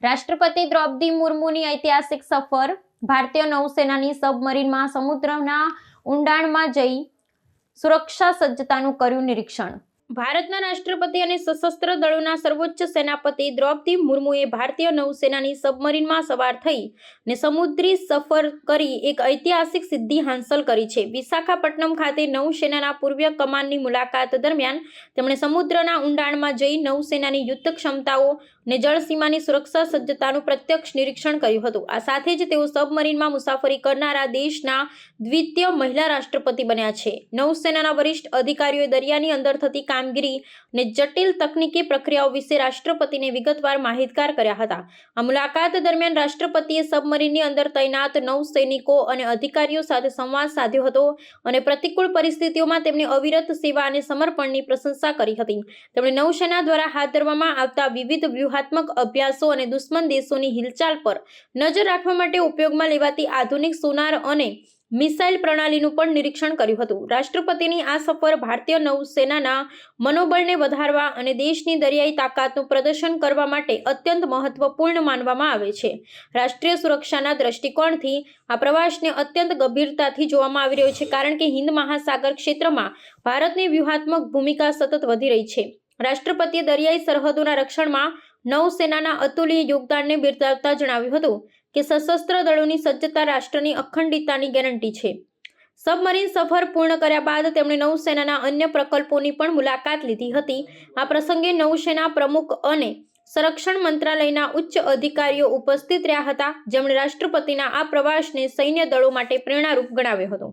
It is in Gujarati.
રાષ્ટ્રપતિ દ્રૌપદી મુર્મુની ઐતિહાસિક સફર। ભારતીય નૌસેનાની સબમરીનમાં સમુદ્રના ઊંડાણમાં જઈ સુરક્ષા સજ્જતાનું કર્યું નિરીક્ષણ। ભારતના રાષ્ટ્રપતિ અને સશસ્ત્ર દળોના સર્વોચ્ચ સેનાપતિ દ્રૌપદી મુર્મુએ ભારતીય નૌસેનાની સબમરીનમાં સવાર થઈ ને સમુદ્રી સફર કરી એક ઐતિહાસિક સિદ્ધિ હાંસલ કરી છે। વિશાખાપટ્ટનમ ખાતે નૌસેનાના પૂર્વ કમાનની મુલાકાત દરમિયાન તેમણે સમુદ્રના ઊંડાણમાં જઈ નૌસેનાની યુદ્ધ ક્ષમતાઓ ને જળસીમાની સુરક્ષા સજ્જતાનું પ્રત્યક્ષ નિરીક્ષણ કર્યું હતું। આ સાથે જ તેઓ સબમરીનમાં મુસાફરી કરનારા દેશના દ્વિતીય મહિલા રાષ્ટ્રપતિ બન્યા છે। નૌસેનાના વરિષ્ઠ અધિકારીઓએ દરિયાની અંદર થતી કામગીરી ને જટિલ તકનીકી પ્રક્રિયાઓ વિશે રાષ્ટ્રપતિને વિગતવાર માહિતગાર કર્યા હતા। આ મુલાકાત દરમિયાન રાષ્ટ્રપતિએ સબમરીનની અંદર તૈનાત નૌસૈનિકો અને અધિકારીઓ સાથે સંવાદ સાધ્યો હતો અને પ્રતિકૂળ પરિસ્થિતિઓમાં તેમની અવિરત સેવા અને સમર્પણની પ્રશંસા કરી હતી। તેમણે નૌસેના દ્વારા હાથ ધરવામાં આવતા વિવિધ વ્યૂહાત્મક અભ્યાસો અને દુશ્મન દેશોની હિલચાલ પર નજર રાખવા માટે ઉપયોગમાં લેવાતી આધુનિક સોનાર અને મિસાઇલ પ્રણાલીનું પણ નિરીક્ષણ કર્યું હતું। રાષ્ટ્રપતિની આ સફર ભારતીય નૌસેનાના મનોબળને વધારવા અને દેશની દરિયાઈ તાકાતનું પ્રદર્શન કરવા માટે અત્યંત મહત્વપૂર્ણ માનવામાં આવે છે। રાષ્ટ્રીય સુરક્ષાના દ્રષ્ટિકોણથી આ પ્રવાસને અત્યંત ગંભીરતાથી જોવામાં આવી રહ્યો છે, કારણ કે હિન્દ મહાસાગર ક્ષેત્રમાં ભારતની વ્યૂહાત્મક ભૂમિકા સતત વધી રહી છે। રાષ્ટ્રપતિએ દરિયાઈ સરહદોના રક્ષણમાં નૌસેનાના અતુલ્ય યોગદાનને બિરદાવતા જણાવ્યું હતું કે સશસ્ત્ર દળોની સજ્જતા રાષ્ટ્રની અખંડિતતાની ગેરંટી છે। સબમરીન સફર પૂર્ણ કર્યા બાદ તેમણે નૌસેનાના અન્ય પ્રકલ્પોની પણ મુલાકાત લીધી હતી। આ પ્રસંગે નૌસેના પ્રમુખ અને સંરક્ષણ મંત્રાલયના ઉચ્ચ અધિકારીઓ ઉપસ્થિત રહ્યા હતા, જેમણે રાષ્ટ્રપતિના આ પ્રવાસને સૈન્ય દળો માટે પ્રેરણારૂપ ગણાવ્યો હતો।